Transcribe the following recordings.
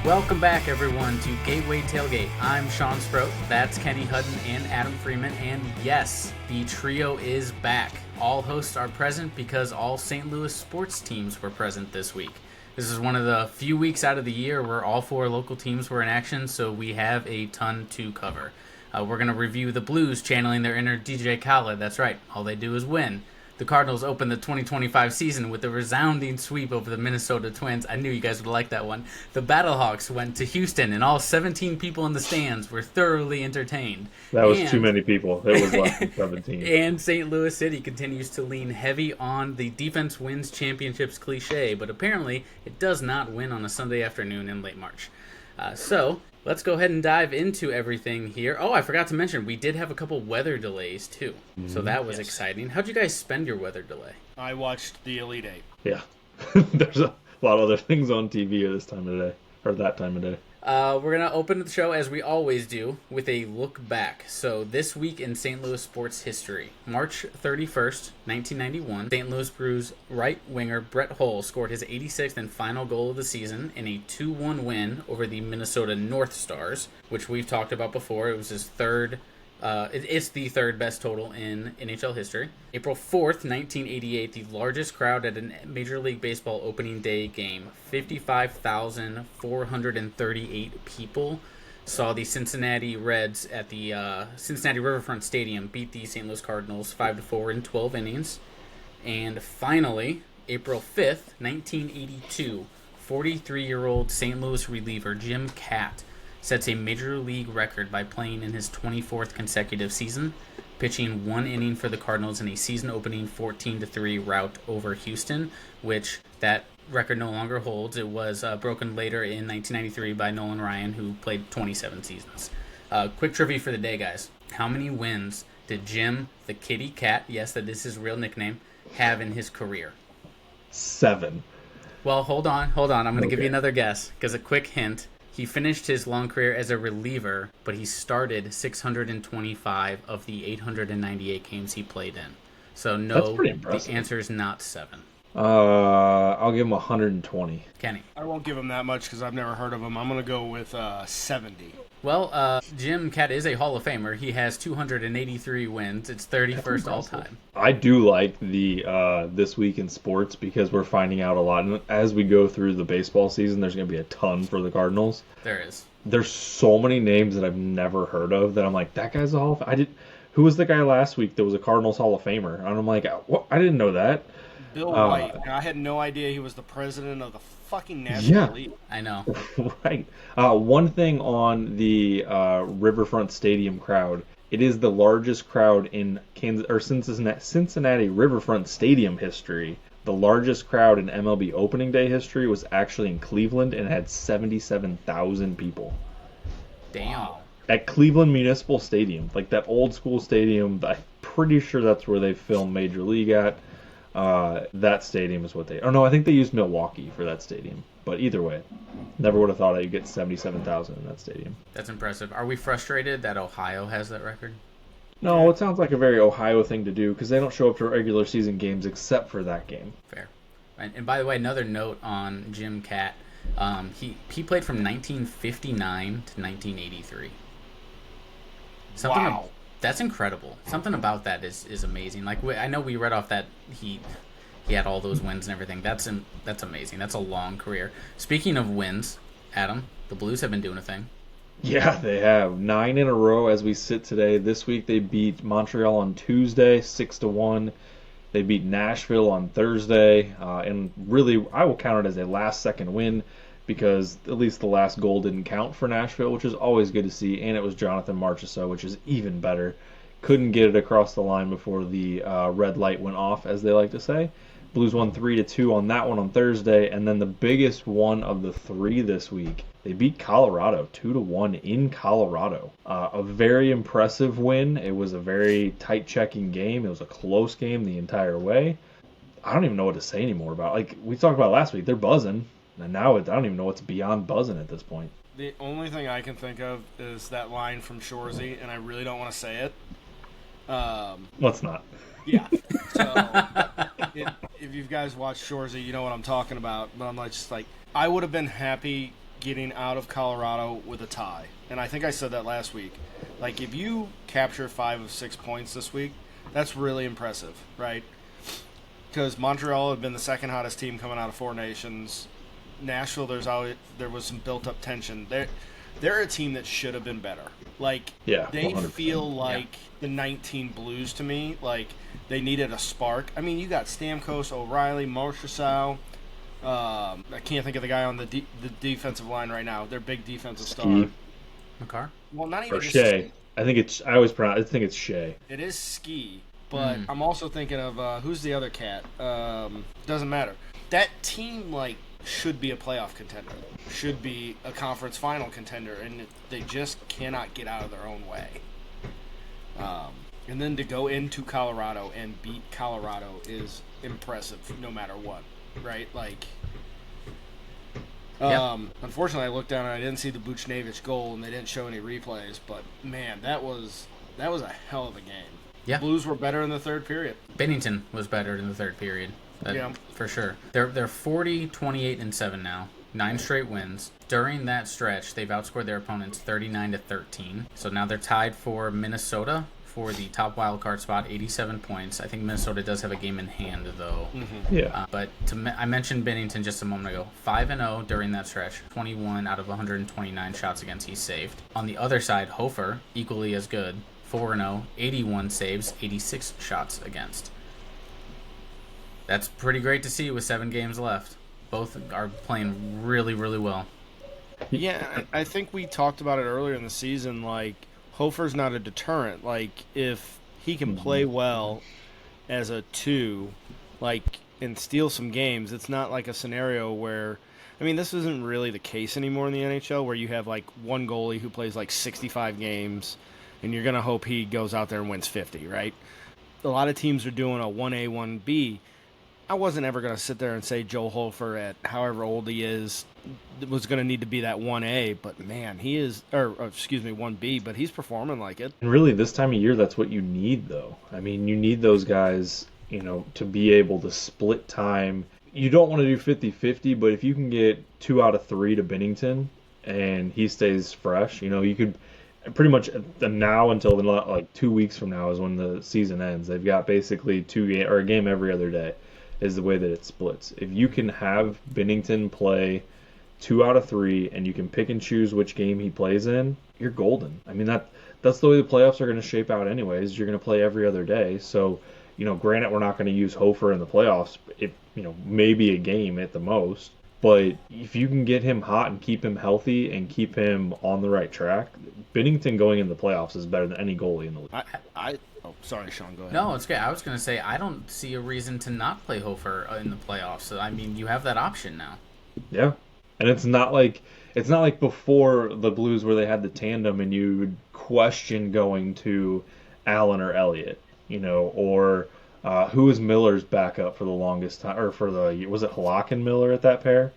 Welcome back, everyone, to Gateway Tailgate. I'm Sean Sproat, that's Kenny Hutton and Adam Freeman, and yes, the trio is back. All hosts are present because all St. Louis sports teams were present this week. This is one of the few weeks out of the year where all four local teams were in action, so we have a ton to cover. We're going to review the Blues channeling their inner DJ Khaled. That's right, all they do is win. The Cardinals opened the 2025 season with a resounding sweep over the Minnesota Twins. I knew you guys would like that one. The Battlehawks went to Houston, and all 17 people in the stands were thoroughly entertained. That was too many people. It was less than 17. And St. Louis City continues to lean heavy on the defense wins championships cliche, but apparently it does not win on a Sunday afternoon in late March. So let's go ahead and dive into everything here. Oh, I forgot to mention, we did have a couple weather delays, too. So that was exciting. How'd you guys spend your weather delay? I watched the Elite Eight. Yeah. There's a lot of other things on TV at this time of day, or that time of day. We're going to open the show, as we always do, with a look back. So this week in St. Louis sports history, March 31st, 1991, St. Louis Blues right winger Brett Hull scored his 86th and final goal of the season in a 2-1 win over the Minnesota North Stars, which we've talked about before. It was his third. It's the third best total in NHL history. April 4th, 1988, the largest crowd at a Major League Baseball opening day game, 55,438 people, saw the Cincinnati Reds at the Cincinnati Riverfront Stadium beat the St. Louis Cardinals 5-4 in 12 innings. And finally, April 5th, 1982, 43-year-old St. Louis reliever Jim Kaat sets a Major League record by playing in his 24th consecutive season, pitching one inning for the Cardinals in a season-opening 14-3 rout over Houston, which that record no longer holds. It was broken later in 1993 by Nolan Ryan, who played 27 seasons. Quick trivia for the day, guys. How many wins did Jim the Kitty Cat, yes, that is his real nickname, have in his career? 7. Well, hold on. I'm going to give you another guess, because a quick hint. He finished his long career as a reliever, but he started 625 of the 898 games he played in. So no, the answer is not 7. I'll give him 120. Kenny? I won't give him that much because I've never heard of him. I'm going to go with 70. Well, Jim Kaat is a Hall of Famer. He has 283 wins. It's 31st all time. I do like the This Week in Sports because we're finding out a lot. And as we go through the baseball season, there's going to be a ton for the Cardinals. There is. There's so many names that I've never heard of that I'm like, that guy's a Hall of Famer. Who was the guy last week that was a Cardinals Hall of Famer? And I'm like, what? I didn't know that. Bill White. I had no idea he was the president of the fucking National League. I know. Right. One thing on the Riverfront Stadium crowd, it is the largest crowd in Cincinnati Riverfront Stadium history. The largest crowd in MLB opening day history was actually in Cleveland and had 77,000 people. Damn. Wow. At Cleveland Municipal Stadium, like that old school stadium, I'm pretty sure that's where they filmed Major League at. That stadium is what they... Oh, no, I think they used Milwaukee for that stadium. But either way, never would have thought I'd get 77,000 in that stadium. That's impressive. Are we frustrated that Ohio has that record? No, it sounds like a very Ohio thing to do because they don't show up to regular season games except for that game. Fair. And by the way, another note on Jim Kaat. He played from 1959 to 1983. Wow. That's incredible. Something about that is amazing. Like I know we read off that he had all those wins and everything. That's amazing. That's a long career. Speaking of wins, Adam, the Blues have been doing a thing. Yeah, they have 9 in a row as we sit today. This week they beat Montreal on Tuesday, 6-1. They beat Nashville on Thursday, and really I will count it as a last-second win because at least the last goal didn't count for Nashville, which is always good to see, and it was Jonathan Marchessault, which is even better. Couldn't get it across the line before the red light went off, as they like to say. Blues won 3-2 on that one on Thursday, and then the biggest one of the 3 this week, they beat Colorado 2-1 in Colorado. A very impressive win. It was a very tight checking game. It was a close game the entire way. I don't even know what to say anymore about. Like we talked about last week, they're buzzing. And now I don't even know what's beyond buzzing at this point. The only thing I can think of is that line from Shoresy, and I really don't want to say it. Let's not. Yeah. So, if you guys watch Shoresy, you know what I'm talking about. But I'm just like, I would have been happy getting out of Colorado with a tie. And I think I said that last week. Like, if you capture 5 of 6 points this week, that's really impressive, right? Because Montreal had been the second hottest team coming out of Four Nations. Nashville, there was some built-up tension. They're a team that should have been better. Like, Yeah, they 100%. feel like the 19 Blues to me. Like, they needed a spark. I mean, you got Stamkos, O'Reilly, Marchessault. I can't think of the guy on the defensive line right now. Their big defensive star. McCarr? Well, not even Or just Shea. I think it's Shea. It is Ski, but I'm also thinking of who's the other cat? Doesn't matter. That team should be a playoff contender, should be a conference final contender, and they just cannot get out of their own way. And then to go into Colorado and beat Colorado is impressive, no matter what, right? Like, unfortunately, I looked down and I didn't see the Buchnevich goal, and they didn't show any replays. But man, that was a hell of a game. Yeah. Blues were better in the third period. Bennington was better in the third period. For sure. They're 40, 28, and 7 now. 9 straight wins. During that stretch, they've outscored their opponents 39-13. So now they're tied for Minnesota for the top wild card spot, 87 points. I think Minnesota does have a game in hand, though. Mm-hmm. Yeah. But I mentioned Bennington just a moment ago. 5-0 during that stretch. 21 out of 129 shots against he's saved. On the other side, Hofer, equally as good. 4-0, 81 saves, 86 shots against. That's pretty great to see with 7 games left. Both are playing really, really well. Yeah, I think we talked about it earlier in the season. Like, Hofer's not a deterrent. Like, if he can play well as a 2, and steal some games, it's not like a scenario where, I mean, this isn't really the case anymore in the NHL, where you have one goalie who plays 65 games, and you're gonna hope he goes out there and wins 50, right? A lot of teams are doing a 1A, 1B. I wasn't ever going to sit there and say Joe Hofer, at however old he is, was going to need to be that 1A, but man, he is, or 1B, but he's performing like it. And really, this time of year, that's what you need, though. I mean, you need those guys, to be able to split time. You don't want to do 50-50, but if you can get 2 out of 3 to Bennington and he stays fresh, you could pretty much now until 2 weeks from now is when the season ends. They've got basically a game every other day. Is the way that it splits. If you can have Bennington play 2 out of 3 and you can pick and choose which game he plays in, you're golden. I mean, that's the way the playoffs are going to shape out anyways. You're going to play every other day. So, granted, we're not going to use Hofer in the playoffs. Maybe a game at the most. But if you can get him hot and keep him healthy and keep him on the right track, Bennington going in the playoffs is better than any goalie in the league. Oh, sorry, Sean, go ahead. No, it's good. I was going to say, I don't see a reason to not play Hofer in the playoffs. So, I mean, you have that option now. Yeah. And it's not like before the Blues where they had the tandem and you would question going to Allen or Elliott, or who was Miller's backup for the longest time, or was it Halak and Miller at that pair?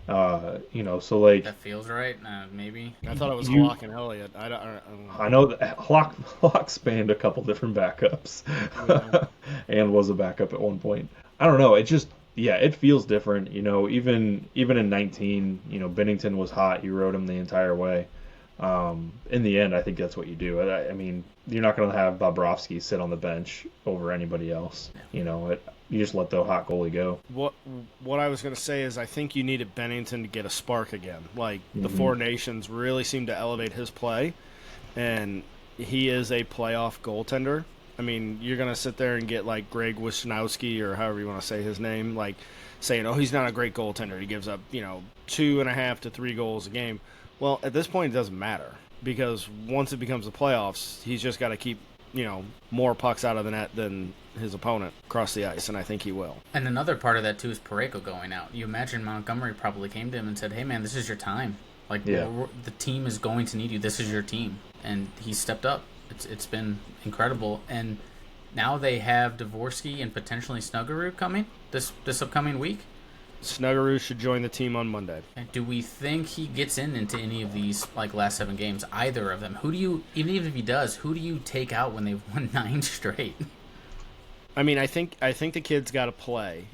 So that feels right. Maybe I thought it was Halak and Elliott. I know that Halak spanned a couple different backups, and was a backup at one point. I don't know. It just it feels different. Even in 19, Bennington was hot. You rode him the entire way. In the end, I think that's what you do. I mean, you're not going to have Bobrovsky sit on the bench over anybody else. You just let the hot goalie go. What I was going to say is I think you needed Bennington to get a spark again. The Four Nations really seem to elevate his play, and he is a playoff goaltender. I mean, you're going to sit there and get Greg Wisnowski, or however you want to say his name, saying, oh, he's not a great goaltender. He gives up, 2.5 to 3 goals a game. Well, at this point, it doesn't matter, because once it becomes the playoffs, he's just got to keep, more pucks out of the net than his opponent across the ice, and I think he will. And another part of that, too, is Parayko going out. You imagine Montgomery probably came to him and said, hey, man, this is your time. The team is going to need you. This is your team. And he stepped up. It's been incredible. And now they have Dvorsky and potentially Snuggerud coming this upcoming week. Snuggerud should join the team on Monday. Do we think he gets into any of these last 7 games? Either of them? Even if he does, who do you take out when they've won 9 straight? I mean, I think the kid's got to play.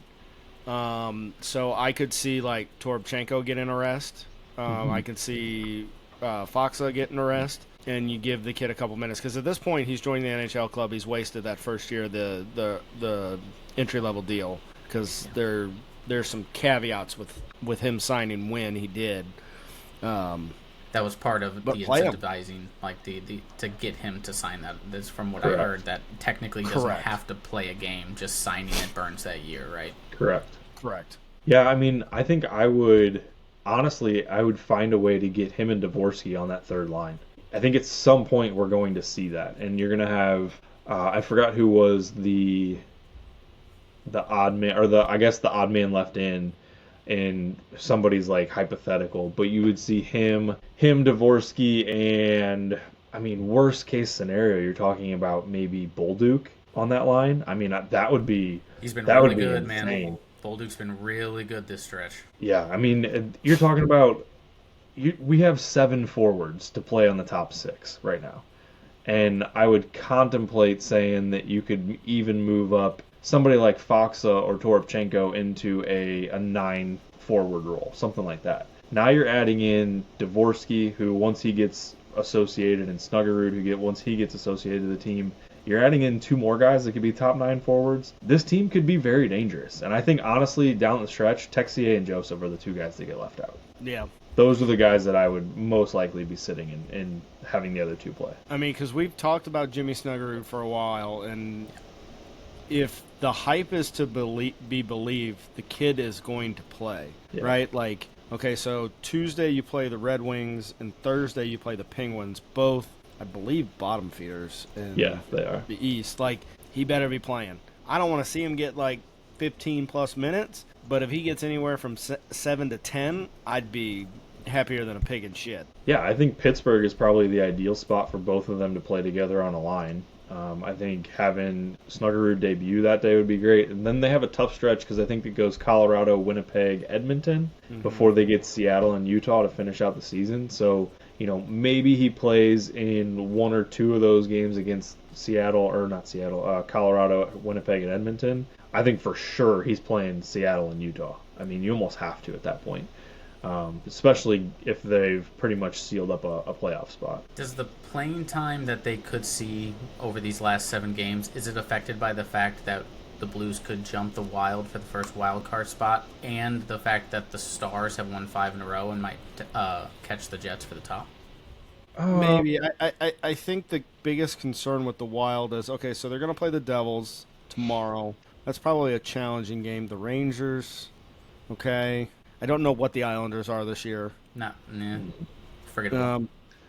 So I could see Toropchenko getting a rest. I can see Foxa getting a rest, and you give the kid a couple minutes because at this point he's joining the NHL club. He's wasted that first year of the entry level deal because there's some caveats with him signing when he did. That was part of the incentivizing, like the to get him to sign that. That's from what I heard, that technically he doesn't have to play a game. Just signing it burns that year, right? Correct. Yeah, I mean, I think I would find a way to get him and Dvorsky on that third line. I think at some point we're going to see that, and you're going to have I forgot who was the odd man, or the odd man left in somebody's like hypothetical, but you would see him, Dvorsky, and I mean, worst case scenario, you're talking about maybe Bolduc on that line. I mean, that would be he's been that really would be good, insane. man. Bolduc's been really good this stretch. Yeah, I mean, you're talking about we have 7 forwards to play on the top 6 right now, and I would contemplate saying that you could even move up somebody like Foxa or Toropchenko into a 9 forward role, something like that. Now you're adding in Dvorsky, who once he gets associated, and Snuggerud, who once he gets associated to the team, you're adding in 2 more guys that could be top 9 forwards. This team could be very dangerous. And I think, honestly, down the stretch, Texier and Joseph are the 2 guys that get left out. Yeah. Those are the guys that I would most likely be sitting in and having the other 2 play. I mean, because we've talked about Jimmy Snuggerud for a while, and if the hype is to be believed, the kid is going to play, right? Like, okay, so Tuesday you play the Red Wings, and Thursday you play the Penguins, both, I believe, bottom feeders in they are. the East. Like, he better be playing. I don't want to see him get, like, 15-plus minutes, but if he gets anywhere from 7 to 10, I'd be happier than a pig in shit. Yeah, I think Pittsburgh is probably the ideal spot for both of them to play together on a line. I think having Snuggerud debut that day would be great. And then they have a tough stretch because I think it goes Colorado, Winnipeg, Edmonton before they get Seattle and Utah to finish out the season. So, maybe he plays in 1 or 2 of those games against Colorado, Winnipeg, and Edmonton. I think for sure he's playing Seattle and Utah. I mean, you almost have to at that point. Especially if they've pretty much sealed up a playoff spot. Does the playing time that they could see over these last 7 games, is it affected by the fact that the Blues could jump the Wild for the first wild card spot, and the fact that the Stars have won 5 in a row and might catch the Jets for the top? Maybe. I think the biggest concern with the Wild is, okay, so they're going to play the Devils tomorrow. That's probably a challenging game. The Rangers, okay. I don't know what the Islanders are this year. Forget about it.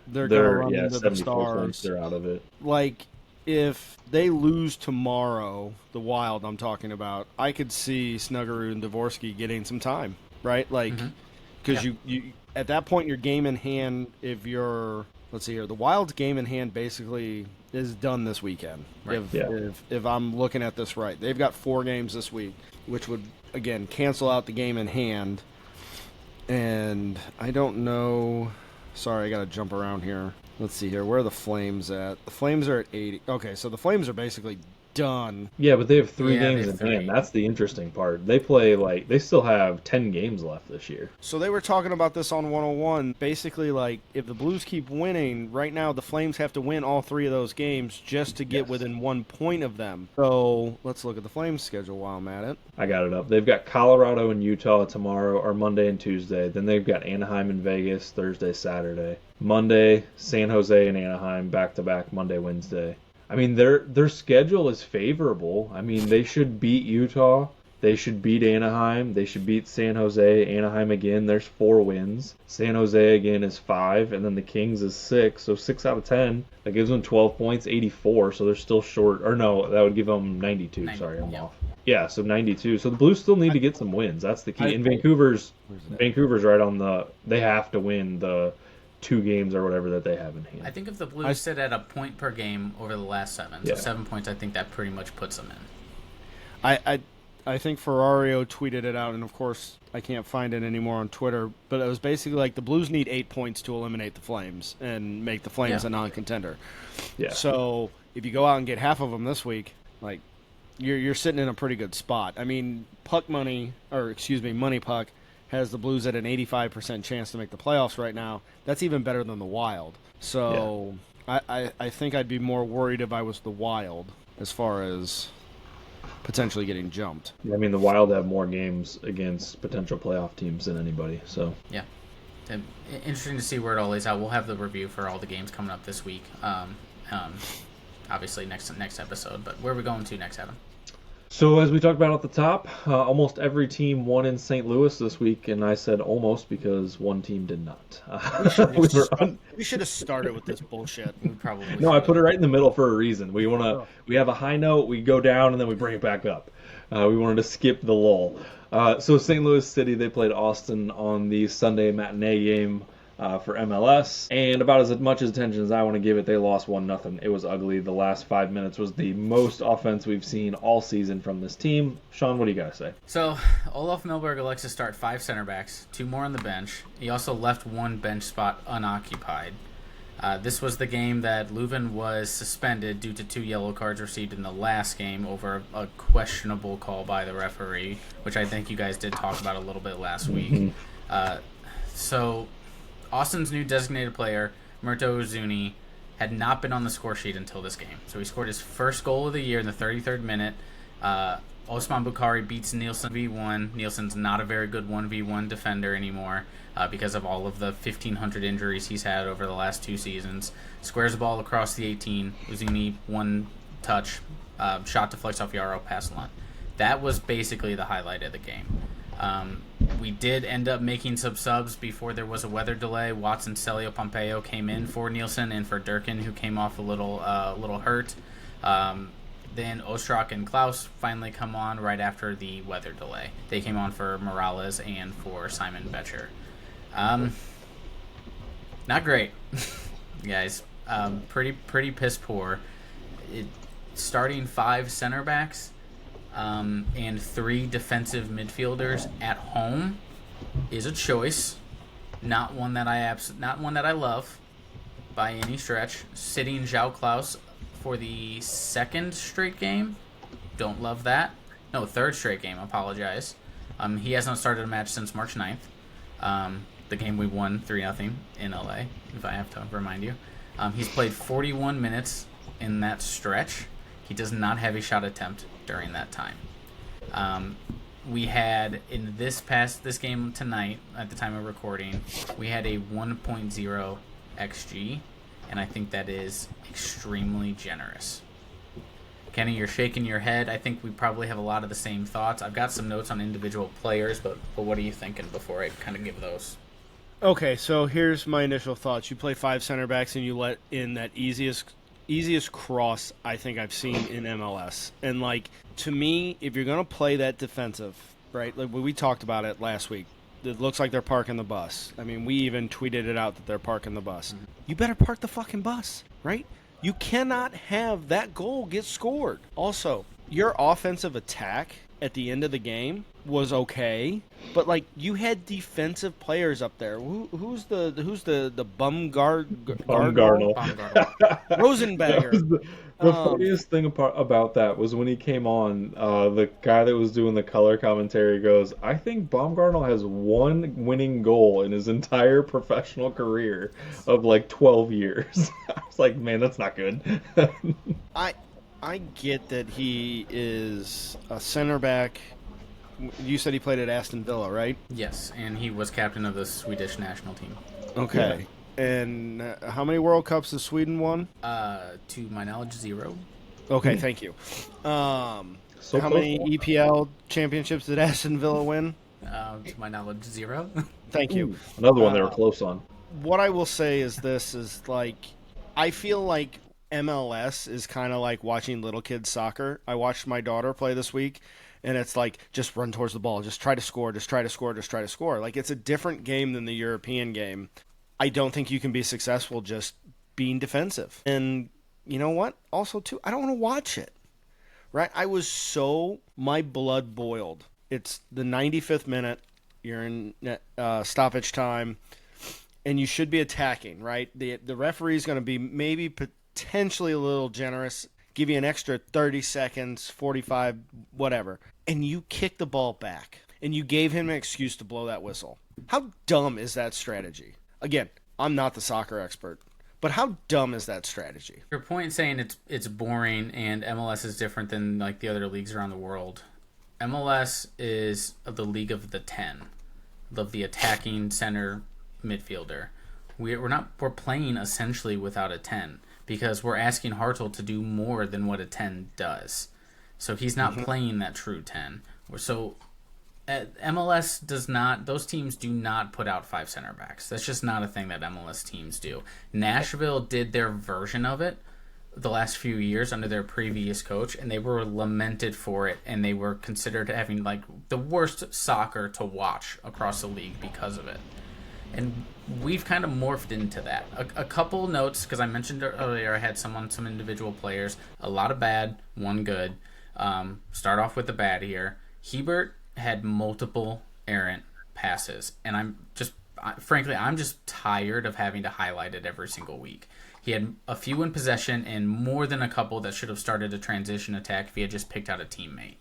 They're going to run into the 74 Stars. points, they're out of it. Like, if they lose tomorrow, the Wild I'm talking about, I could see Snuggerud and Dvorsky getting some time, right? Like, because you at that point, your game in hand, if you're, let's see here, the Wild's game in hand basically is done this weekend. Right. If I'm looking at this right. They've got 4 games this week, which would, again, cancel out the game in hand. And I don't know. Sorry, I got to jump around here. Let's see here. Where are the Flames at? The Flames are at 80. Okay, so the Flames are basically done. Yeah, but they have 3 games in hand. That's the interesting part. They play, they still have 10 games left this year. So they were talking about this on 101. Basically, if the Blues keep winning, right now the Flames have to win all 3 of those games just to get within 1 point of them. So let's look at the Flames schedule while I'm at it. I got it up. They've got Colorado and Utah tomorrow, or Monday and Tuesday. Then they've got Anaheim and Vegas Thursday, Saturday. Monday, San Jose and Anaheim back-to-back Monday, Wednesday. I mean, their schedule is favorable. I mean, they should beat Utah. They should beat Anaheim. They should beat San Jose. Anaheim again, there's 4 wins. San Jose again is 5, and then the Kings is 6. So 6 out of 10. That gives them 12 points, 84. So they're still short. Or no, that would give them 92. Sorry, I'm off. Yeah, so 92. So the Blues still need to get some wins. That's the key. And Vancouver's right on they have to win the 2 games or whatever that they have in hand. I think if the Blues sit at a point per game over the last 7, so 7 points, I think that pretty much puts them in. I think Ferrario tweeted it out, and of course I can't find it anymore on Twitter, but it was basically like the Blues need 8 points to eliminate the Flames and make the Flames a non-contender. Yeah. So if you go out and get half of them this week, you're sitting in a pretty good spot. I mean, Money Puck has the Blues at an 85% chance to make the playoffs right now. That's even better than the Wild. So I think I'd be more worried if I was the Wild as far as potentially getting jumped. I mean, the Wild have more games against potential playoff teams than anybody. So Yeah. Interesting to see where it all lays out. We'll have the review for all the games coming up this week. Obviously next episode. But where are we going to next, Adam? So as we talked about at the top, almost every team won in St. Louis this week, and I said almost because one team did not. We should have started with this bullshit. We probably No, I put it right in the middle for a reason. We have a high note, we go down, and then we bring it back up. We wanted to skip the lull. So St. Louis City, they played Austin on the Sunday matinee game for MLS, and about as much attention as I want to give it, they lost 1-0. It was ugly. The last 5 minutes was the most offense we've seen all season from this team. Sean, what do you got to say? So, Olaf Milberg elects to start 5 center backs, 2 more on the bench. He also left 1 bench spot unoccupied. This was the game that Leuven was suspended due to 2 yellow cards received in the last game over a questionable call by the referee, which I think you guys did talk about a little bit last week. So Austin's new designated player, Murto Uzuni, had not been on the score sheet until this game. So he scored his first goal of the year in the 33rd minute. Osman Bukhari beats Nielsen v1. Nielsen's not a very good 1v1 defender anymore because of all of the 1,500 injuries he's had over the last 2 seasons. Squares the ball across the 18. Uzuni, 1 touch, shot deflects off Yarrow, pass Lund. That was basically the highlight of the game. We did end up making some subs before there was a weather delay. Watson, Celio, Pompeo came in for Nielsen and for Durkin, who came off a little hurt. Then Ostrak and Klaus finally come on right after the weather delay. They came on for Morales and for Simon Betcher. Not great, guys. Pretty piss poor. Starting 5 center backs and 3 defensive midfielders at home is a choice. Not one that I love by any stretch. Sitting João Klaus for the 2nd straight game. Don't love that. No, 3rd straight game. Apologize. He hasn't started a match since March 9th. The game we won 3-0 in LA, if I have to remind you. He's played 41 minutes in that stretch. He does not have a shot attempt during that time. We had in this game tonight, at the time of recording, we had a 1.0 XG, and I think that is extremely generous. Kenny, you're shaking your head. I think we probably have a lot of the same thoughts. I've got some notes on individual players, but what are you thinking before I kind of give those? Okay, so here's my initial thoughts. You play 5 center backs and you let in that easiest cross I think I've seen in MLS. And, to me, if you're going to play that defensive, right, like we talked about it last week, it looks like they're parking the bus. I mean, we even tweeted it out that they're parking the bus. Mm-hmm. You better park the fucking bus, right? You cannot have that goal get scored. Also, your offensive attack at the end of the game was okay, but you had defensive players up there. Who's the Baumgartner? Rosenberger. The funniest thing about that was when he came on, the guy that was doing the color commentary goes, I think Baumgartner has 1 winning goal in his entire professional career of 12 years. I was like, man, that's not good. I get that he is a center back. You said he played at Aston Villa, right? Yes, and he was captain of the Swedish national team. Okay. Yeah. And how many World Cups has Sweden won? To my knowledge, 0. Okay, thank you. How many EPL championships did Aston Villa win? To my knowledge, 0. Thank you. Another one they were close on. What I will say is I feel like MLS is kind of like watching little kids soccer. I watched my daughter play this week, and it's just run towards the ball, just try to score, just try to score, just try to score. It's a different game than the European game. I don't think you can be successful just being defensive. And you know what? Also, too, I don't want to watch it. Right? My blood boiled. It's the 95th minute. You're in stoppage time, and you should be attacking, right? The referee's going to be maybe potentially a little generous, give you an extra 30 seconds, 45, whatever, and you kick the ball back. and you gave him an excuse to blow that whistle. How dumb is that strategy? Again, I'm not the soccer expert, but how dumb is that strategy? Your point saying it's boring and MLS is different than like the other leagues around the world. MLS is the league of the 10, of the attacking center midfielder. We're playing essentially without a 10 because we're asking Hartle to do more than what a 10 does. So he's not playing that true 10. So MLS does not, those teams do not put out 5 center backs. That's just not a thing that MLS teams do. Nashville did their version of it the last few years under their previous coach, and they were lamented for it, and they were considered having like the worst soccer to watch across the league because of it. And we've kind of morphed into that. A couple notes, because I mentioned earlier I had some individual players. A lot of bad, one good. Start off with the bad here. Hebert had multiple errant passes, and I'm just tired of having to highlight it every single week. He had a few in possession and more than a couple that should have started a transition attack if he had just picked out a teammate.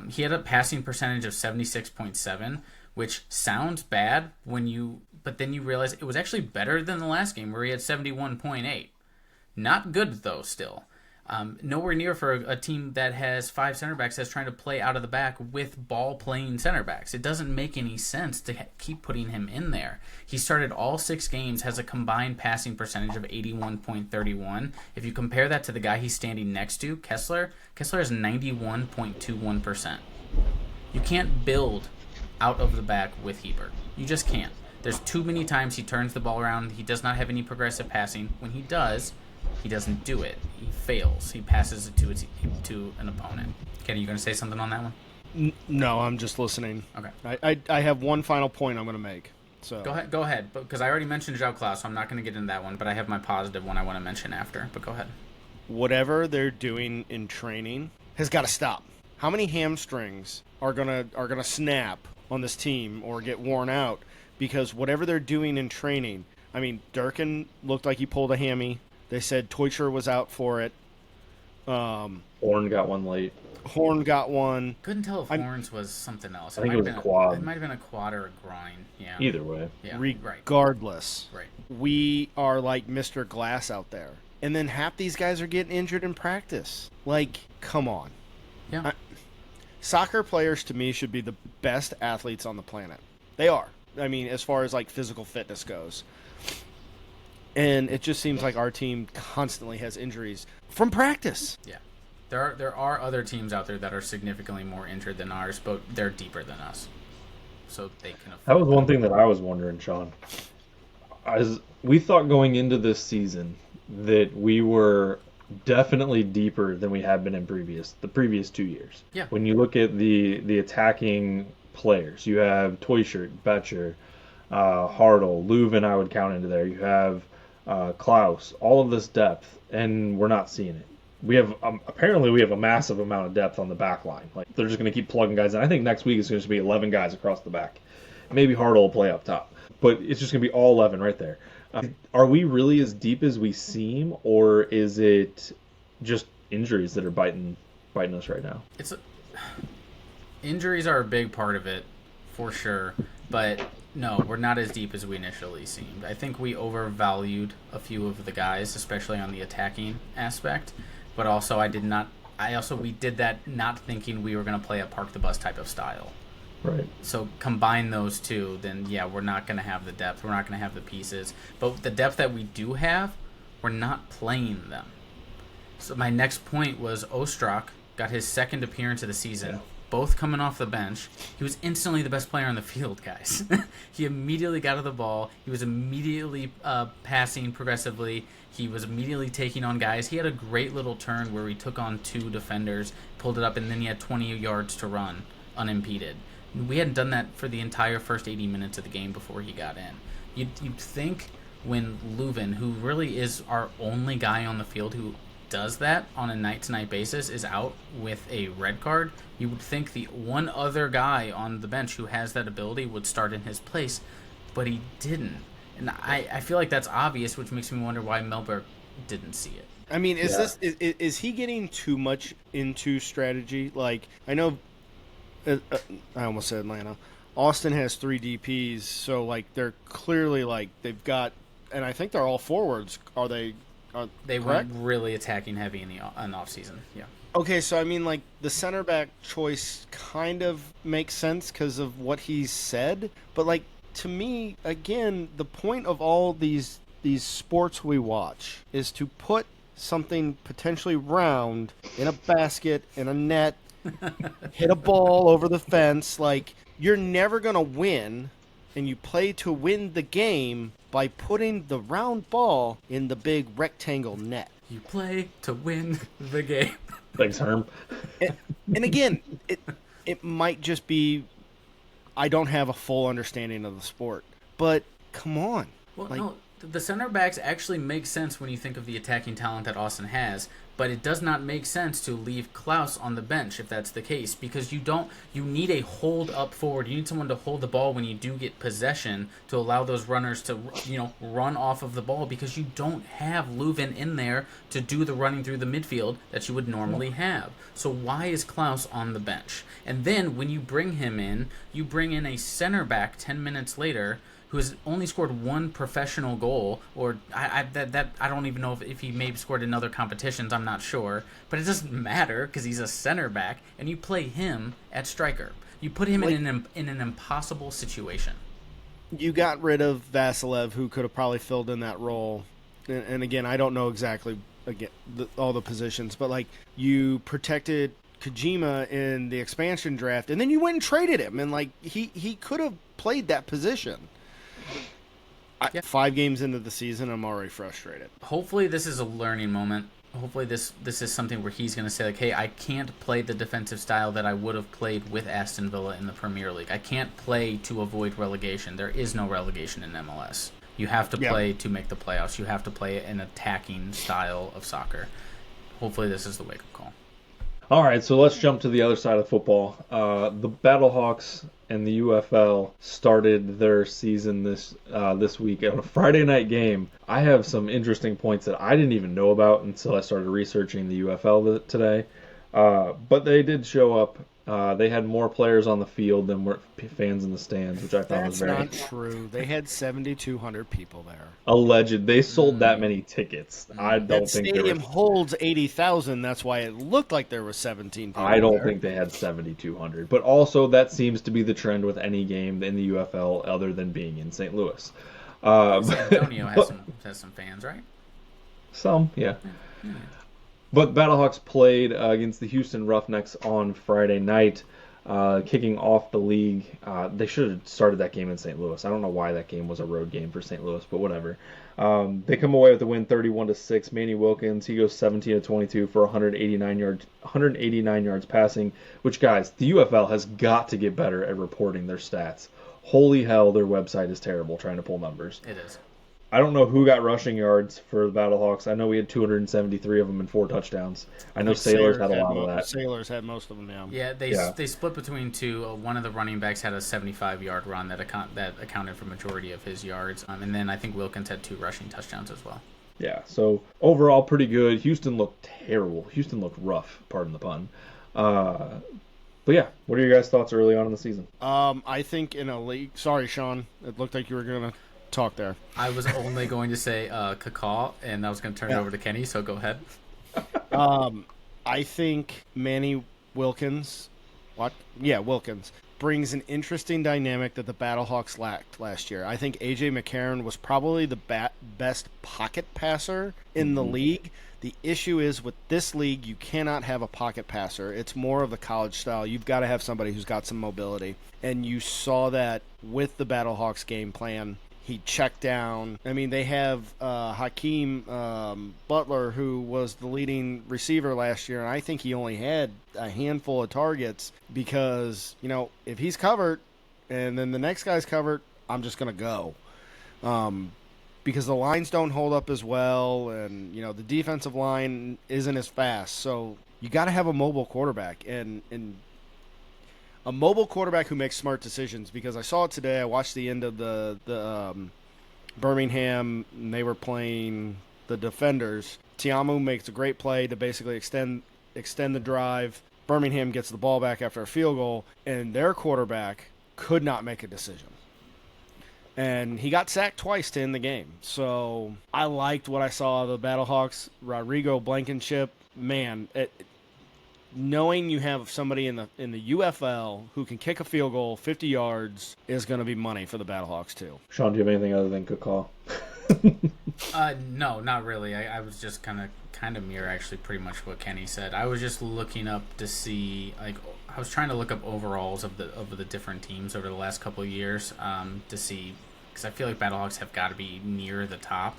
He had a passing percentage of 76.7, which sounds bad but then you realize it was actually better than the last game where he had 71.8. Not good though still. Nowhere near for a team that has 5 center backs that's trying to play out of the back with ball-playing center backs. It doesn't make any sense to keep putting him in there. He started all 6 games, has a combined passing percentage of 81.31. If you compare that to the guy he's standing next to, Kessler has 91.21%. You can't build out of the back with Hebert. You just can't. There's too many times he turns the ball around. He does not have any progressive passing. When he does, he doesn't do it. He fails. He passes it to an opponent. Kenny, you going to say something on that one? No, I'm just listening. Okay. I have one final point I'm going to make. So Go ahead. Because I already mentioned João Klaus, so I'm not going to get into that one, but I have my positive one I want to mention after. But go ahead. Whatever they're doing in training has got to stop. How many hamstrings are gonna snap on this team or get worn out because whatever they're doing in training? I mean, Durkin looked like he pulled a hammy. They said Teutsch was out for it. Horn got one late. Horn got one. Couldn't tell if Horns was something else. I think it was a quad. It might have been a quad or a groin. Yeah. Either way. Yeah. Regardless. Right. We are like Mr. Glass out there. And then half these guys are getting injured in practice. Like, come on. Yeah. Soccer players, to me, should be the best athletes on the planet. They are. I mean, as far as, like, physical fitness goes. And it just seems like our team constantly has injuries from practice. Yeah. There are other teams out there that are significantly more injured than ours, but they're deeper than us. So they can afford That was one thing that I was wondering, Sean. We thought going into this season that we were definitely deeper than we have been in the previous 2 years. Yeah. When you look at the attacking players, you have Teutsch, Betcher, Hartle, Leuven I would count into there. You have Klaus, all of this depth, and we're not seeing it. We have apparently we have a massive amount of depth on the back line. Like they're just going to keep plugging guys in. I think next week it's going to be 11 guys across the back. Maybe Hartle will play up top, but it's just going to be all 11 right there. Are we really as deep as we seem, or is it just injuries that are biting us right now? Injuries are a big part of it, for sure. But no, we're not as deep as we initially seemed. I think we overvalued a few of the guys, especially on the attacking aspect. But also, we did that not thinking we were going to play a park the bus type of style. Right. So combine those two, then yeah, we're not going to have the depth. We're not going to have the pieces. But the depth that we do have, we're not playing them. So my next point was Ostrak got his second appearance of the season, both coming off the bench. He was instantly the best player on the field, guys. He immediately got to the ball. He was immediately passing progressively. He was immediately taking on guys. He had a great little turn where he took on 2 defenders, pulled it up, and then he had 20 yards to run unimpeded. We hadn't done that for the entire first 80 minutes of the game before he got in. You'd think when Leuven, who really is our only guy on the field who does that on a night-to-night basis, is out with a red card, you would think the one other guy on the bench who has that ability would start in his place, but he didn't. And I feel like that's obvious, which makes me wonder why Melberg didn't see it. I mean, is he getting too much into strategy? Like, I know I almost said Atlanta. Austin has 3 DPs, so like they're clearly like they've got, and I think they're all forwards. Are they? They Correct? went really attacking heavy in the off season. Yeah. Okay, so I mean, like the center back choice kind of makes sense because of what he's said, but like to me, again, the point of all these sports we watch is to put something potentially round in a basket, in a net, hit a ball over the fence. Like, you're never going to win, and you play to win the game by putting the round ball in the big rectangle net. You play to win the game. Thanks, Herm. And again, it might just be I don't have a full understanding of the sport, but come on. Well, Like, no, the center backs actually make sense when you think of the attacking talent that Austin has, but it does not make sense to leave Klaus on the bench if that's the case, because you need a hold up forward. You need someone to hold the ball when you do get possession to allow those runners to, run off of the ball, because you don't have Leuven in there to do the running through the midfield that you would normally have. So why is Klaus on the bench? And then when you bring him in, you bring in a center back 10 minutes later who has only scored one professional goal, or I don't even know if he maybe scored in other competitions. I'm not sure, but it doesn't matter because he's a center back, and you play him at striker. You put him in an impossible situation. You got rid of Vasilev, who could have probably filled in that role. And again, I don't know exactly all the positions, but like you protected Kojima in the expansion draft, and then you went and traded him, and like he could have played that position. 5 games into the season, I'm already frustrated. Hopefully this is a learning moment. Hopefully this is something where he's going to say, like, hey, I can't play the defensive style that I would have played with Aston Villa in the Premier League. I can't play to avoid relegation. There is no relegation in MLS. You have to play to make the playoffs. You have to play an attacking style of soccer. Hopefully this is the wake-up call. All right, so let's jump to the other side of football. The Battlehawks and the UFL started their season this week on a Friday night game. I have some interesting points that I didn't even know about until I started researching the UFL today. But they did show up. They had more players on the field than were fans in the stands, which I thought was very... That's not true. They had 7,200 people there. Alleged. They sold that many tickets. I don't That think stadium holds 80,000. That's why it looked like there was 17 people I don't there. think they had 7,200. But also, that seems to be the trend with any game in the UFL other than being in St. Louis. San Antonio has some fans, right? Some, yeah. But Battlehawks played against the Houston Roughnecks on Friday night, kicking off the league. They should have started that game in St. Louis. I don't know why that game was a road game for St. Louis, but whatever. They come away with the win 31-6. Manny Wilkins, he goes 17-22 for 189 yards passing, which, guys, the UFL has got to get better at reporting their stats. Holy hell, their website is terrible trying to pull numbers. It is. I don't know who got rushing yards for the Battlehawks. I know we had 273 of them and 4 touchdowns. I know Sailors had a lot of that. Sailors had most of them now. Yeah, they split between two. One of the running backs had a 75-yard run that accounted for majority of his yards. And then I think Wilkins had 2 rushing touchdowns as well. Yeah, so overall pretty good. Houston looked terrible. Houston looked rough, pardon the pun. But yeah, what are your guys' thoughts early on in the season? I think in a league... Sorry, Sean. It looked like you were going to talk there. I was only going to say cacaw, and I was going to turn it over to Kenny, so go ahead. I think Manny Wilkins, Wilkins, brings an interesting dynamic that the Battlehawks lacked last year. I think A.J. McCarron was probably the best pocket passer in the league. The issue is with this league, you cannot have a pocket passer. It's more of the college style. You've got to have somebody who's got some mobility. And you saw that with the Battlehawks game plan. He checked down. I mean, they have Hakeem Butler, who was the leading receiver last year, and I think he only had a handful of targets because, if he's covered and then the next guy's covered, I'm just going to go. Because the lines don't hold up as well, and, the defensive line isn't as fast. So you got to have a mobile quarterback, and a mobile quarterback who makes smart decisions, because I saw it today. I watched the end of the Birmingham, and they were playing the Defenders. Tiamu makes a great play to basically extend the drive. Birmingham gets the ball back after a field goal, and their quarterback could not make a decision. And he got sacked twice to end the game. So I liked what I saw of the Battlehawks. Rodrigo Blankenship, man, knowing you have somebody in the UFL who can kick a field goal 50 yards is going to be money for the Battlehawks too. Sean, do you have anything other than good call? No, not really. I was just kind of mirror actually pretty much what Kenny said. I was just looking up to see, like, I was trying to look up overalls of the different teams over the last couple of years to see, because I feel like Battlehawks have got to be near the top,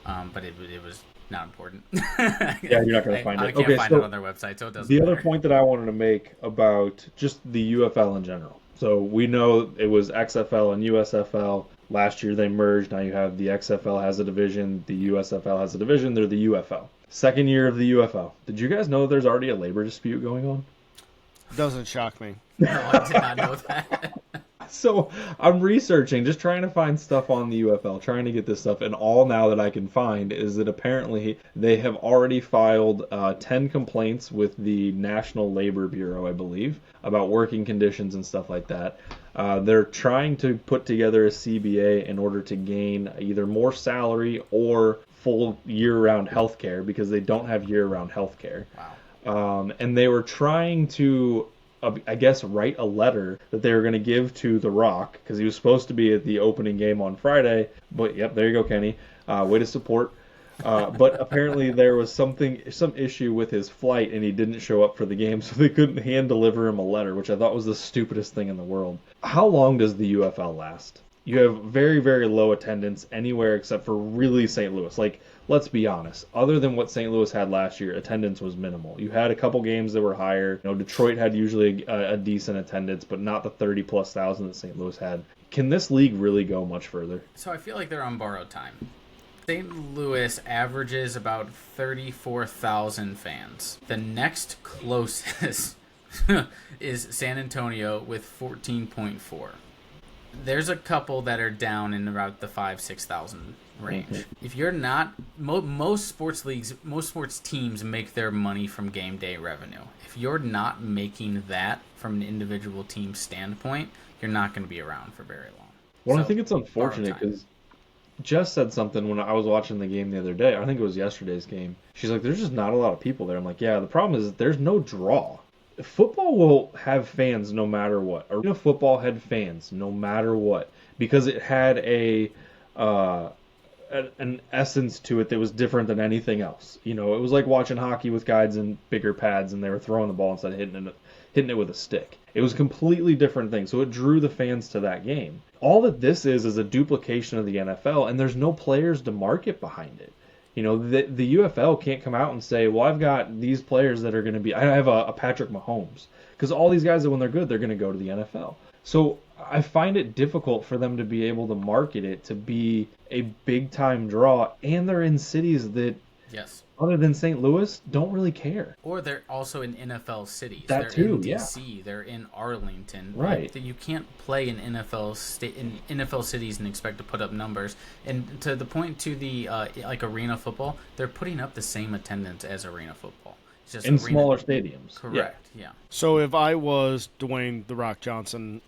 but it was not important. Yeah, you're not going to find it. I can't find it on their website, so it doesn't The matter. other point that I wanted to make about just the UFL in general. So we know it was XFL and USFL. Last year they merged. Now you have the XFL has a division, the USFL has a division. They're the UFL. Second year of the UFL. Did you guys know there's already a labor dispute going on? Doesn't shock me. No, I did not know that. So I'm researching, just trying to find stuff on the UFL, trying to get this stuff, and all now that I can find is that apparently they have already filed 10 complaints with the National Labor Bureau, I believe, about working conditions and stuff like that. They're trying to put together a CBA in order to gain either more salary or full year-round health care, because they don't have year-round health care. Wow. And they were trying to, I guess, write a letter that they were going to give to The Rock, because he was supposed to be at the opening game on Friday. But, yep, there you go, Kenny. Way to support. But apparently there was some issue with his flight, and he didn't show up for the game, so they couldn't hand deliver him a letter, which I thought was the stupidest thing in the world. How long does the UFL last? You have very, very low attendance anywhere except for really St. Louis. Like, let's be honest. Other than what St. Louis had last year, attendance was minimal. You had a couple games that were higher. You know, Detroit had usually a decent attendance, but not the 30+ thousand that St. Louis had. Can this league really go much further? So I feel like they're on borrowed time. St. Louis averages about 34,000 fans. The next closest is San Antonio with 14.4. There's a couple that are down in about the 5,000-6,000 range. Mm-hmm. If you're not, most sports leagues, most sports teams make their money from game day revenue. If you're not making that from an individual team standpoint, you're not going to be around for very long. Well, So, I think it's unfortunate because Jess said something when I was watching the game the other day. I think it was yesterday's game. She's like, there's just not a lot of people there. I'm like, yeah, the problem is there's no draw. Football will have fans no matter what. Arena football had fans no matter what, because it had an essence to it that was different than anything else. You know, it was like watching hockey with guys in bigger pads and they were throwing the ball instead of hitting it with a stick. It was a completely different thing, so it drew the fans to that game. All that this is a duplication of the NFL, and there's no players to market behind it. You know, the UFL can't come out and say, well, I've got these players that are going to be... I have a Patrick Mahomes. Because all these guys, when they're good, they're going to go to the NFL. So I find it difficult for them to be able to market it to be a big-time draw. And they're in cities that, yes, other than St. Louis, don't really care. Or they're also in NFL cities. That they're too, in yeah. DC. They're in Arlington. Right. Like, you can't play in NFL cities and expect to put up numbers. And to the point to the like arena football, they're putting up the same attendance as arena football. It's just In arena. smaller stadiums. Correct. Yeah. So if I was Dwayne "The Rock" Johnson,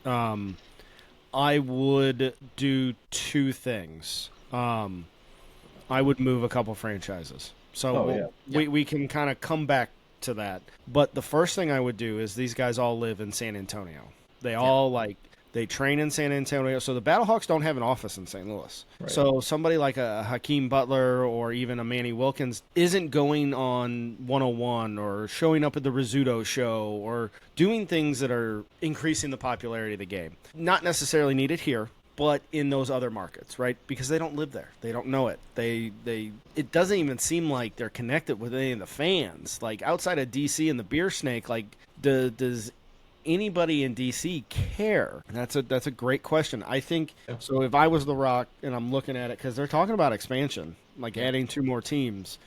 I would do two things. I would move a couple franchises. So we can kind of come back to that. But the first thing I would do is these guys all live in San Antonio. They all they train in San Antonio. So the Battlehawks don't have an office in St. Louis. Right. So somebody like a Hakeem Butler or even a Manny Wilkins isn't going on 101 or showing up at the Rizzuto show or doing things that are increasing the popularity of the game. Not necessarily needed here, but in those other markets, right? Because they don't live there. They don't know it. It doesn't even seem like they're connected with any of the fans. Like, outside of DC and the Beer Snake, like, does anybody in DC care? And that's a great question. I think, so if I was The Rock and I'm looking at it, because they're talking about expansion, like adding 2 more teams,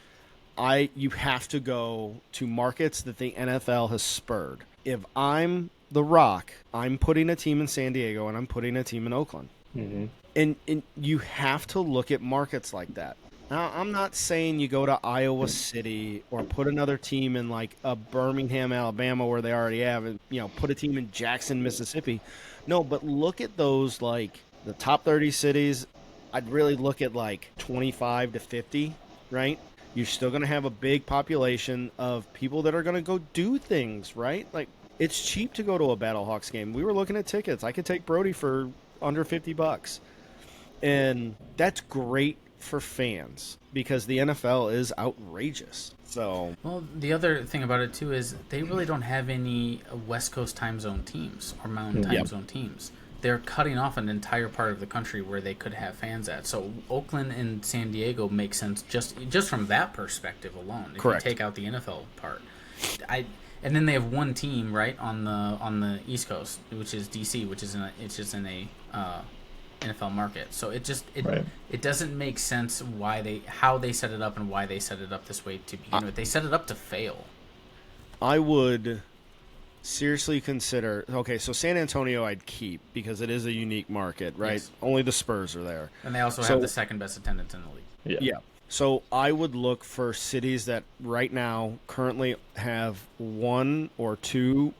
you have to go to markets that the NFL has spurred. If I'm The Rock, I'm putting a team in San Diego and I'm putting a team in Oakland. Mm-hmm. And you have to look at markets like that. Now, I'm not saying you go to Iowa City or put another team in like a Birmingham, Alabama, where they already have, and put a team in Jackson, Mississippi. No, but look at those like the top 30 cities. I'd really look at like 25 to 50, right? You're still going to have a big population of people that are going to go do things, right? Like it's cheap to go to a Battlehawks game. We were looking at tickets. I could take Brody for under $50. And that's great for fans because the NFL is outrageous. So, well, the other thing about it too is they really don't have any West Coast time zone teams or Mountain time zone teams. They're cutting off an entire part of the country where they could have fans at. So Oakland and San Diego make sense just from that perspective alone. If correct. You take out the NFL part, and then they have one team right on the East Coast, which is DC, which is in a NFL market. So it doesn't make sense how they set it up and why they set it up this way to begin with. They set it up to fail. I would seriously consider so San Antonio I'd keep because it is a unique market, right? Yes. Only the Spurs are there. And they also have the second best attendance in the league. Yeah. So I would look for cities that right now currently have one or two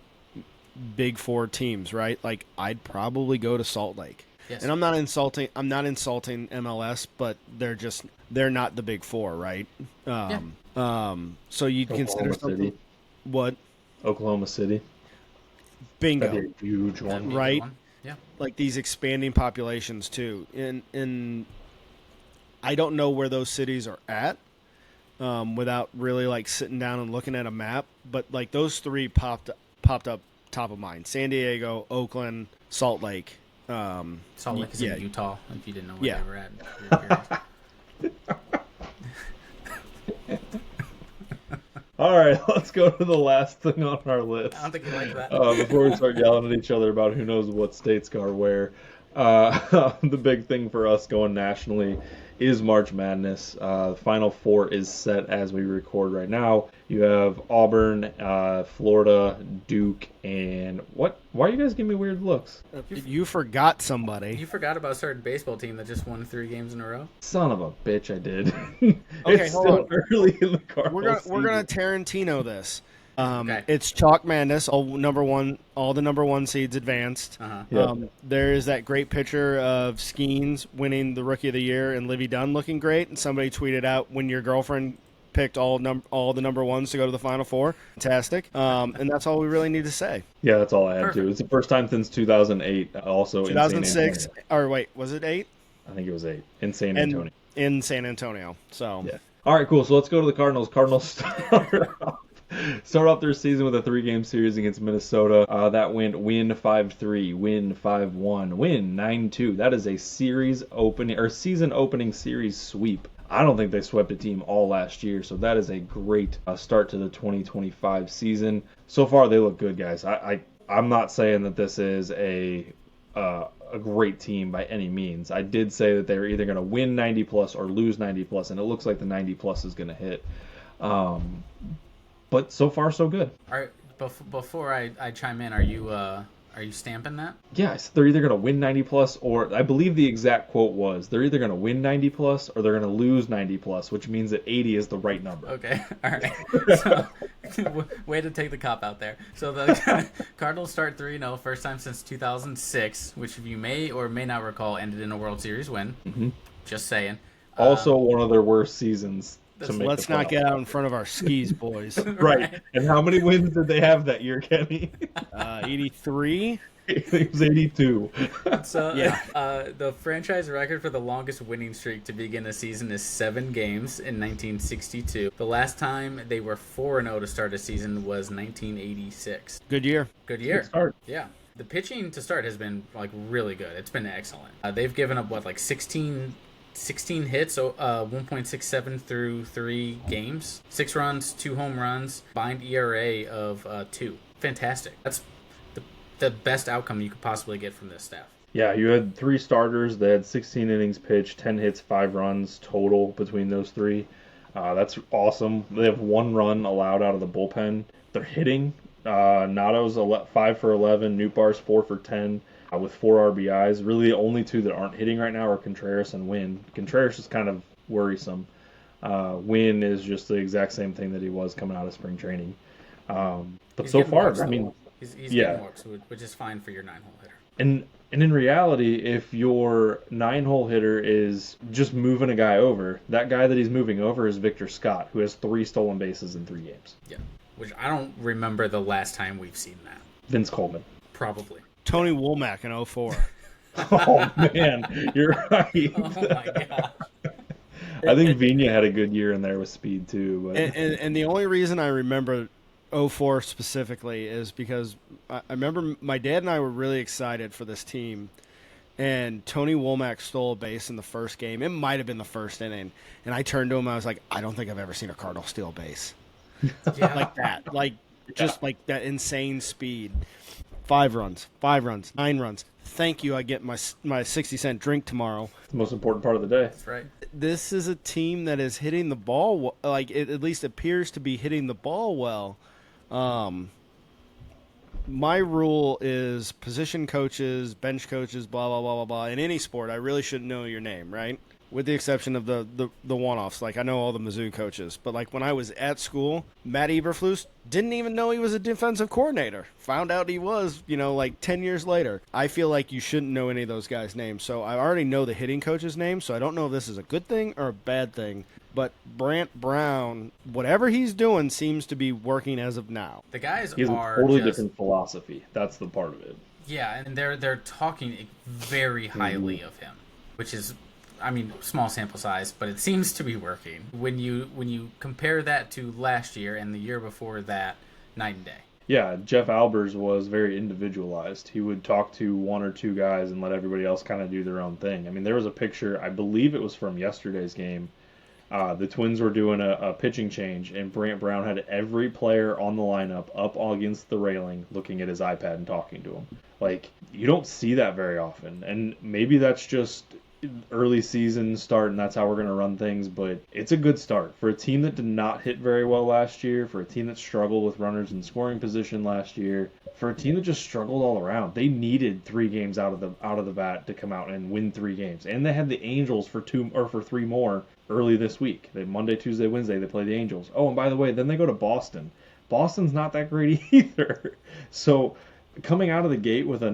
Big Four teams, right? Like I'd probably go to Salt Lake. Yes. And I'm not insulting MLS, but they're not the Big Four, right? So you'd consider something. City. What? Oklahoma City. Bingo. That'd be a huge one. Right? Yeah. Like these expanding populations too. And I don't know where those cities are at without really like sitting down and looking at a map, but like those three popped up top of mind. San Diego, Oakland, Salt Lake. Salt Lake is in Utah, if you didn't know where they were at. All right, let's go to the last thing on our list. I don't think you like that. Before we start yelling at each other about who knows what states are where, the big thing for us going nationally is March Madness. The Final Four is set as we record right now. You have Auburn, Florida, Duke, and what? Why are you guys giving me weird looks? You forgot somebody. You forgot about a certain baseball team that just won 3 games in a row? Son of a bitch, I did. Okay, hold on. Early in the Cardinals. We're gonna Tarantino this. Okay. It's Chalk Madness. All the number one seeds advanced. There is that great picture of Skeens winning the Rookie of the Year and Livy Dunn looking great. And somebody tweeted out when your girlfriend picked all the number ones to go to the Final Four. Fantastic. And that's all we really need to say. Yeah, that's all I had to. It's the first time since 2008. Also 2006. Or wait, was it 8? I think it was 8 in San Antonio. In San Antonio. So yeah. All right, cool. So let's go to the Cardinals. Cardinals start off their season with a 3-game series against Minnesota. That went win 5-3, win 5-1, win 9-2. That is a season opening series sweep. I don't think they swept a team all last year, so that is a great start to the 2025 season. So far, they look good, guys. I'm not saying that this is a great team by any means. I did say that they're either going to win 90 plus or lose 90 plus, and it looks like the 90 plus is going to hit. But so far, so good. All right, before I chime in, are you stamping that? Yes, they're either going to win 90 plus, or I believe the exact quote was they're either going to win 90 plus or they're going to lose 90 plus, which means that 80 is the right number. Okay, all right. So, way to take the cop out there. So the Cardinals start 3-0, first time since 2006, which you may or may not recall ended in a World Series win. Mm-hmm. Just saying. Also, one of their worst seasons. Let's not get out in front of our skis, boys. Right. And how many wins did they have that year, Kenny? 83? I think it was 82. So, the franchise record for the longest winning streak to begin a season is 7 games in 1962. The last time they were 4-0 to start a season was 1986. Good year. Good start. Yeah. The pitching to start has been really good. It's been excellent. They've given up 16 hits, so 1.67 through 3 games, 6 runs, 2 home runs, combined ERA of 2. Fantastic. That's the best outcome you could possibly get from this staff. Yeah, you had 3 starters. They had 16 innings pitched, 10 hits, 5 runs total between those 3. That's awesome. They have 1 run allowed out of the bullpen. They're hitting. Nato's 5 for 11, Nootbaar's 4 for 10. With 4 RBIs. Really, the only 2 that aren't hitting right now are Contreras and Wynn. Contreras is kind of worrisome. Wynn is just the exact same thing that he was coming out of spring training. But He's so getting far, walks, I though. mean, He's yeah. getting walks, which is fine for your 9-hole hitter. And in reality, if your 9-hole hitter is just moving a guy over, that guy that he's moving over is Victor Scott, who has 3 stolen bases in 3 games. Yeah, which I don't remember the last time we've seen that. Vince Coleman. Probably. Tony Womack in 04. Oh, man, you're right. Oh my god. I think Vigna had a good year in there with speed, too. But... And the only reason I remember 04 specifically is because I remember my dad and I were really excited for this team, and Tony Womack stole a base in the first game. It might have been the first inning, and I turned to him and I was like, I don't think I've ever seen a Cardinal steal a base. Yeah. Like that. Just like that insane speed. 5 runs, 9 runs. Thank you, I get my 60-cent drink tomorrow. It's the most important part of the day. That's right. This is a team that is hitting the ball, like it at least appears to be hitting the ball well. My rule is position coaches, bench coaches, blah, blah, blah, blah, blah. In any sport, I really should know your name, right? With the exception of the one-offs. Like, I know all the Mizzou coaches. But, like, when I was at school, Matt Eberflus didn't even know he was a defensive coordinator. Found out he was, like 10 years later. I feel like you shouldn't know any of those guys' names. So I already know the hitting coach's name, so I don't know if this is a good thing or a bad thing. But Brant Brown, whatever he's doing seems to be working as of now. The guys He has are a totally just, different philosophy. That's the part of it. Yeah, and they're talking very highly of him, which is, I mean, small sample size, but it seems to be working. When you compare that to last year and the year before that, night and day. Yeah, Jeff Albers was very individualized. He would talk to 1 or 2 guys and let everybody else kind of do their own thing. I mean, there was a picture, I believe it was from yesterday's game. The Twins were doing a pitching change, and Brant Brown had every player on the lineup up against the railing looking at his iPad and talking to him. Like, you don't see that very often, and maybe that's just early season start and that's how we're going to run things, but it's a good start for a team that did not hit very well last year, for a team that struggled with runners in scoring position last year, for a team that just struggled all around. They needed 3 games out of the bat to come out and win 3 games, and they had the Angels for 3 more early this week. They Monday, Tuesday, Wednesday they play the Angels. Oh, and by the way, then they go to Boston. Boston's not that great either. So coming out of the gate with a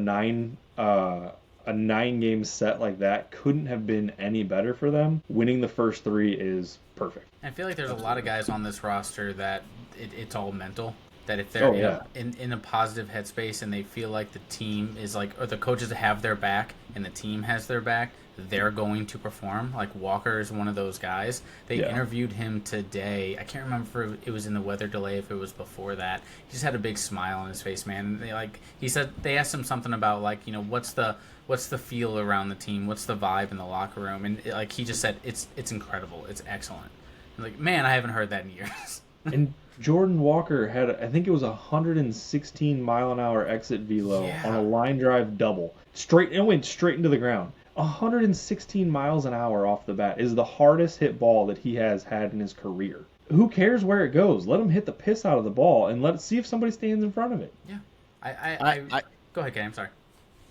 9-game set like that couldn't have been any better for them. Winning the first 3 is perfect. I feel like there's a lot of guys on this roster that it's all mental. That if they're in a positive headspace and they feel like the team is like, or the coaches have their back and the team has their back, they're going to perform. Like Walker is one of those guys. They interviewed him today. I can't remember if it was in the weather delay, if it was before that. He just had a big smile on his face, man. And he said they asked him something about what's the feel around the team, what's the vibe in the locker room, and he just said it's incredible, it's excellent. I'm like, man, I haven't heard that in years. And Jordan Walker had, I think it was 116 mile an hour exit velo on a line drive double. It went straight into the ground. 116 miles an hour off the bat is the hardest hit ball that he has had in his career. Who cares where it goes? Let him hit the piss out of the ball and let's see if somebody stands in front of it. Yeah. I go ahead, Kenny, I'm sorry.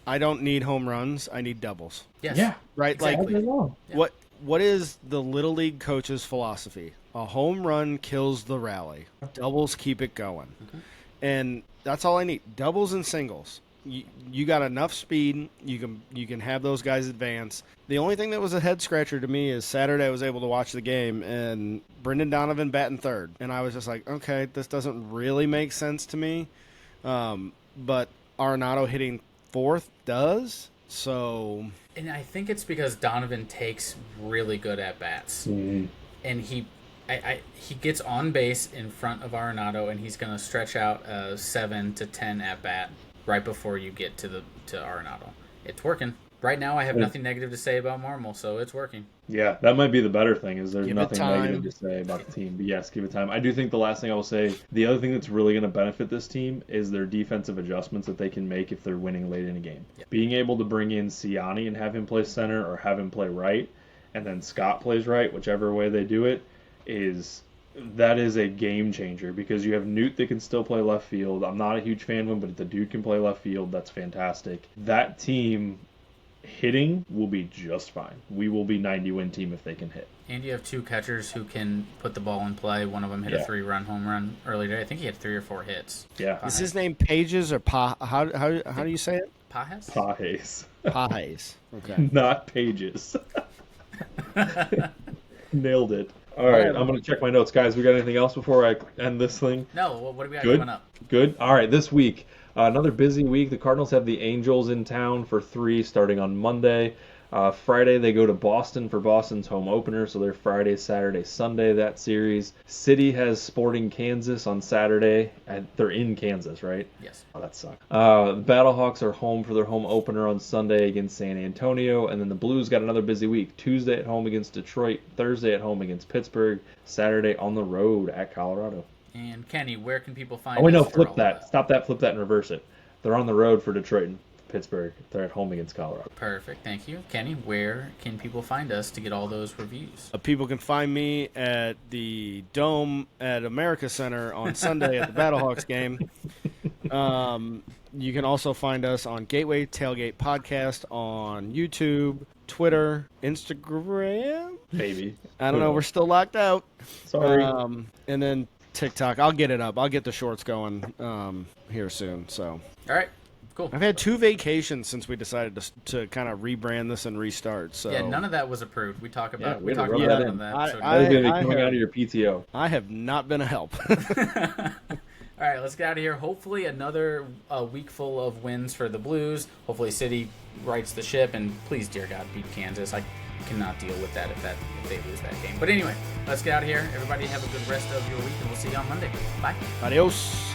I don't need home runs. I need doubles. Yes. Yeah. Right? Exactly. Like, what is the Little League coach's philosophy? A home run kills the rally. Doubles keep it going. Okay. And that's all I need. Doubles and singles. You got enough speed. You can have those guys advance. The only thing that was a head scratcher to me is Saturday I was able to watch the game and Brendan Donovan batting third, and I was just like, okay, this doesn't really make sense to me. But Arenado hitting fourth does. So, and I think it's because Donovan takes really good at bats, and he gets on base in front of Arenado, and he's going to stretch out a 7 to 10 at bat right before you get to Arenado. It's working. Right now, I have nothing negative to say about Marmol, so it's working. Yeah, that might be the better thing, is there's Give nothing it time. negative to say about the team. But yes, give it time. I do think the last thing I will say, the other thing that's really going to benefit this team is their defensive adjustments that they can make if they're winning late in a game. Yeah. Being able to bring in Ciani and have him play center or have him play right, and then Scott plays right, whichever way they do it, that is a game changer, because you have Newt that can still play left field. I'm not a huge fan of him, but if the dude can play left field, that's fantastic. That team hitting will be just fine. We will be 90-win team if they can hit. And you have two catchers who can put the ball in play. One of them hit a 3-run home run earlier today. I think he had 3 or 4 hits. Yeah. Is his name Pages or How do you say it? Pajes? Pajes. Pajes. Okay. Not Pages. Nailed it. All right, I'm going to check my notes. Guys, we got anything else before I end this thing? No, what do we got Good? coming up? Good. All right, this week, another busy week. The Cardinals have the Angels in town for 3 starting on Monday. Friday, they go to Boston for Boston's home opener, so they're Friday, Saturday, Sunday, that series. City has Sporting Kansas on Saturday. They're in Kansas, right? Yes. Oh, that sucks. The Battlehawks are home for their home opener on Sunday against San Antonio, and then the Blues got another busy week. Tuesday at home against Detroit, Thursday at home against Pittsburgh, Saturday on the road at Colorado. And Kenny, where can people find Oh, wait, no, us for flip all that. Stop that, flip that, and reverse it. They're on the road for Detroit and Pittsburgh. They're at home against Colorado. Perfect, thank you. Kenny, where can people find us to get all those reviews? People can find me at the Dome at America Center on Sunday at the Battlehawks game. You can also find us on Gateway Tailgate Podcast on YouTube, Twitter, Instagram. Maybe. I don't know. We're still locked out. Sorry. And then TikTok. I'll get it up. I'll get the shorts going here soon. So. All right. Cool. I've had 2 vacations since we decided to kind of rebrand this and restart. So yeah, none of that was approved. We talked about that. That is going to be coming out of your PTO. I have not been a help. All right, let's get out of here. Hopefully another week full of wins for the Blues. Hopefully City rights the ship, and please, dear God, beat Kansas. I cannot deal with that if they lose that game. But anyway, let's get out of here. Everybody have a good rest of your week, and we'll see you on Monday. Bye. Adios.